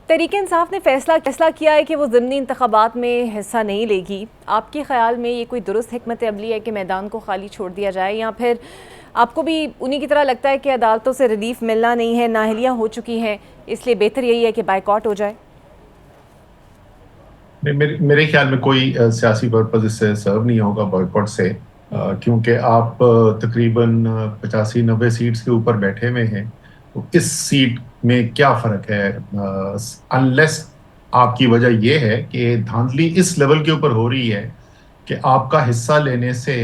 तहरीक इंसाफ ने फैसला किया है कि वो ज़िमनी इंतखाबात में हिस्सा नहीं लेगी। आपके ख्याल में ये कोई दुरुस्त हिकमत अमली है कि मैदान को खाली छोड़ दिया जाए, या फिर आपको भी उन्हीं की तरह लगता है कि अदालतों से रिलीफ मिलना नहीं है, नाअहलियाँ हो चुकी हैं, इसलिए बेहतर यही है कि बाइकआउट हो जाए? मेरे ख्याल में कोई सियासी पर्पज इससे सर्व नहीं होगा बॉयकॉट से, क्योंकि आप तकरीबन 85-90 सीट्स के ऊपर बैठे हुए हैं। तो इस सीट में क्या फर्क है, अनलेस आपकी वजह यह है कि धांधली इस लेवल के ऊपर हो रही है कि आपका हिस्सा लेने से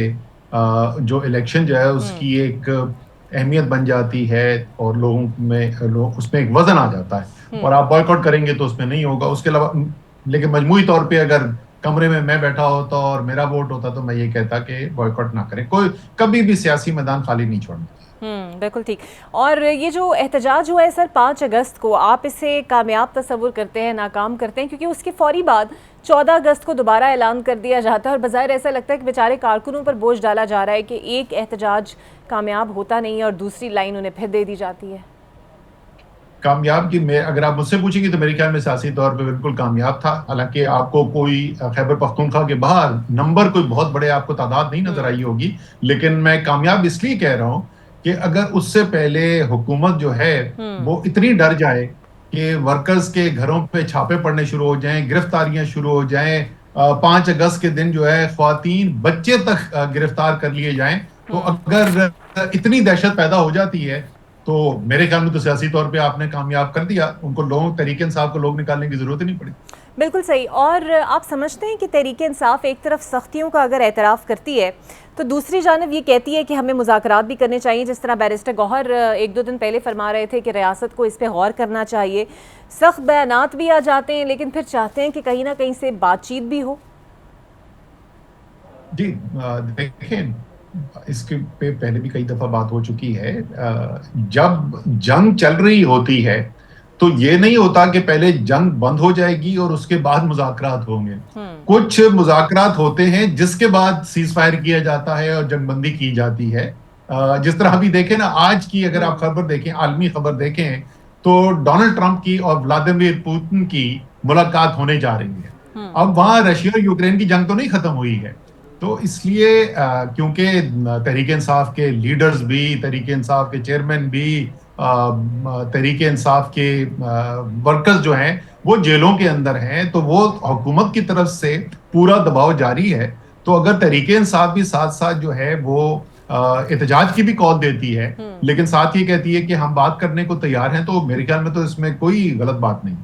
जो इलेक्शन जो है उसकी एक अहमियत बन जाती है और उसमें एक वजन आ जाता है, और आप बॉयकॉट करेंगे तो उसमें नहीं होगा। उसके अलावा लेकिन मजमूई तौर पे अगर कमरे में मैं बैठा होता और मेरा वोट होता तो मैं ये कहता कि बॉयकॉट ना करें। कोई कभी भी सियासी मैदान खाली नहीं छोड़ना। बिल्कुल ठीक। और ये जो एहतजाज हुआ है सर 5 अगस्त को, आप इसे कामयाब तस्वुर करते हैं, नाकाम करते हैं? क्योंकि उसके फौरी बाद 14 अगस्त को दोबारा ऐलान कर दिया जाता है और बज़ाहिर ऐसा लगता है कि बेचारे कारकुनों पर बोझ डाला जा रहा है कि एक एहतजाज कामयाब होता नहीं है और दूसरी लाइन उन्हें फिर दे दी जाती है। कामयाब की मैं अगर आप मुझसे पूछेंगे तो मेरे ख्याल में सियासी तौर पे बिल्कुल कामयाब था। हालांकि आपको कोई खैबर पख्तूनख्वा के बाहर नंबर कोई बहुत बड़े आपको तादाद नहीं नजर आई होगी, लेकिन मैं कामयाब इसलिए कह रहा हूं कि अगर उससे पहले हुकूमत जो है वो इतनी डर जाए कि वर्कर्स के घरों पे छापे पड़ने शुरू हो जाएं, गिरफ्तारियां शुरू हो जाएं, 5 अगस्त के दिन जो है ख्वातीन बच्चे तक गिरफ्तार कर लिए जाएं, तो अगर इतनी दहशत पैदा हो जाती है तो मेरे ख्याल में तो सियासी तौर पे आपने कामयाब कर दिया उनको। तहरीक इंसाफ को लोग निकालने की जरूरत ही नहीं पड़ी। बिल्कुल सही। और आप समझते हैं कि तहरीक इंसाफ एक तरफ सख्तियों का अगर एतराफ़ करती है तो दूसरी जानब ये कहती है कि हमें मुज़ाकरात भी करने चाहिए, जिस तरह बैरिस्टर गौहर 1-2 दिन पहले फरमा रहे थे कि रियासत को इस पर गौर करना चाहिए। सख्त बयानात भी आ जाते हैं लेकिन फिर चाहते हैं कि कहीं ना कहीं से बातचीत भी हो। जी, देखें, इसके पे पहले भी कई दफा बात हो चुकी है। जब जंग चल रही होती है तो ये नहीं होता कि पहले जंग बंद हो जाएगी और उसके बाद मुज़ाकरात होंगे। कुछ मुज़ाकरात होते हैं जिसके बाद सीज फायर किया जाता है और जंगबंदी की जाती है। जिस तरह अभी देखें ना, आज की अगर आप खबर देखें, आलमी खबर देखें, तो डोनाल्ड ट्रंप की और व्लादिमीर पुतिन की मुलाकात होने जा रही है। अब वहां रशिया और यूक्रेन की जंग तो नहीं खत्म हुई है, तो इसलिए क्योंकि तहरीक इंसाफ के लीडर्स भी, तहरीक इंसाफ के चेयरमैन भी, तहरीक इंसाफ के वर्कर्स जो हैं वो जेलों के अंदर हैं, तो वो हुकूमत की तरफ से पूरा दबाव जारी है। तो अगर तहरीक इंसाफ भी साथ साथ जो है वो एहतजाज की भी कॉल देती है, लेकिन साथ ही कहती है कि हम बात करने को तैयार हैं, तो मेरे ख्याल में तो इसमें कोई गलत बात नहीं।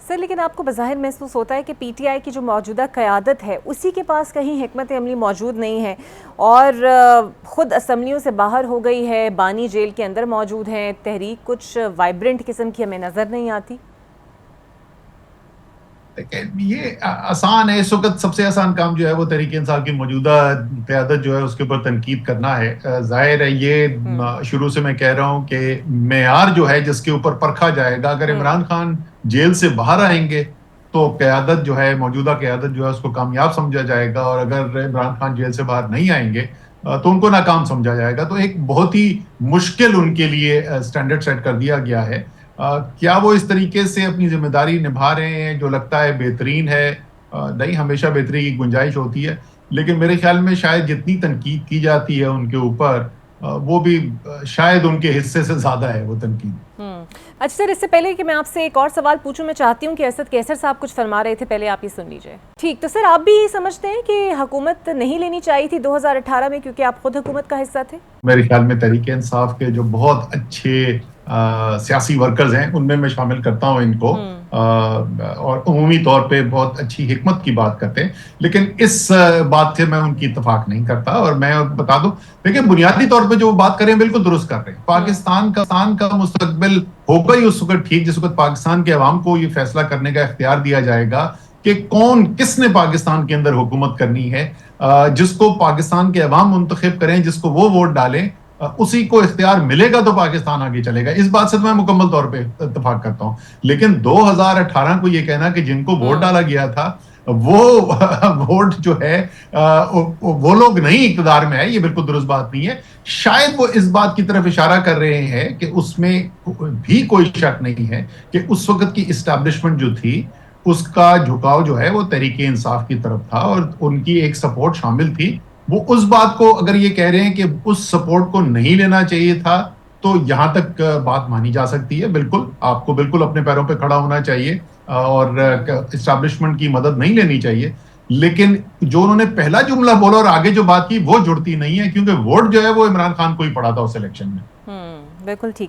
सर लेकिन आपको बज़ाहिर महसूस होता है कि पीटीआई की जो मौजूदा क़यादत है उसी के पास कहीं हिकमत अमली मौजूद नहीं है और ख़ुद असम्बलियों से बाहर हो गई है, बानी जेल के अंदर मौजूद हैं, तहरीक कुछ वाइब्रेंट किस्म की हमें नज़र नहीं आती? ये आसान है। इस वक्त सबसे आसान काम जो है वो तहरीक इंसाफ की मौजूदा क़यादत जो है उसके ऊपर तनकीद करना है। जाहिर है ये शुरू से मैं कह रहा हूं कि मेयार जो है जिसके ऊपर परखा जाएगा, अगर इमरान खान जेल से बाहर आएंगे तो क़यादत जो है, मौजूदा क़यादत जो है उसको कामयाब समझा जाएगा, और अगर इमरान खान जेल से बाहर नहीं आएंगे तो उनको नाकाम समझा जाएगा। तो एक बहुत ही मुश्किल उनके लिए स्टैंडर्ड सेट कर दिया गया है। क्या वो इस तरीके से अपनी जिम्मेदारी निभा रहे हैं जो लगता है बेहतरीन है? नहीं, हमेशा बेहतरी की गुंजाइश होती है, लेकिन मेरे ख्याल में शायद जितनी तनकीद की जाती है उनके ऊपर वो भी शायद उनके हिस्से से ज्यादा है वो तनकीद। अच्छा सर, इससे पहले कि मैं आपसे एक और सवाल पूछूं, मैं चाहती हूं कि असद कैसर साहब कुछ फरमा रहे थे, पहले आप ये सुन लीजिए। ठीक, तो सर आप भी ये समझते हैं कि हुकूमत नहीं लेनी चाहिए थी 2018 में, क्योंकि आप खुद हुकूमत का हिस्सा थे? मेरे ख्याल में तहरीक इंसाफ के जो बहुत अच्छे सियासी वर्कर्स हैं उनमें मैं शामिल करता हूं इनको, और उमूमी तौर पे बहुत अच्छी हिकमत की बात करते हैं, लेकिन इस बात से मैं उनकी इत्तेफाक नहीं करता। और मैं बता दूं, देखिए, बुनियादी तौर पे जो बात करें बिल्कुल दुरुस्त कर रहे हैं। पाकिस्तान का मुस्तकबिल होगा ही उस वक्त ठीक जिस वक्त पाकिस्तान के अवाम को ये फैसला करने का इख्तियार दिया जाएगा कि किसने पाकिस्तान के अंदर हुकूमत करनी है। जिसको पाकिस्तान के अवाम मुंतखब करें, जिसको वो वोट डालें, उसी को इख्तियार मिलेगा तो पाकिस्तान आगे चलेगा। इस बात से तो मैं मुकम्मल तौर पे इत्तेफाक करता हूं। लेकिन 2018 को ये कहना कि जिनको वोट डाला गया था वो वोट जो है वो लोग नहीं इक़्तिदार में है, ये बिल्कुल दुरुस्त बात नहीं है। शायद वो इस बात की तरफ इशारा कर रहे हैं कि उसमें भी कोई शक नहीं है कि उस वक्त की इस्टेब्लिशमेंट जो थी उसका झुकाव जो है वो तहरीक इंसाफ की तरफ था और उनकी एक सपोर्ट शामिल थी। वो उस बात को अगर ये कह रहे हैं कि उस सपोर्ट को नहीं लेना चाहिए था, तो यहां तक बात मानी जा सकती है। बिल्कुल, आपको बिल्कुल अपने पैरों पे खड़ा होना चाहिए और इस्टेब्लिशमेंट की मदद नहीं लेनी चाहिए। लेकिन जो उन्होंने पहला जुमला बोला और आगे जो बात की वो जुड़ती नहीं है, क्योंकि वोट जो है वो इमरान खान को ही पड़ा था उस इलेक्शन में। बिल्कुल ठीक।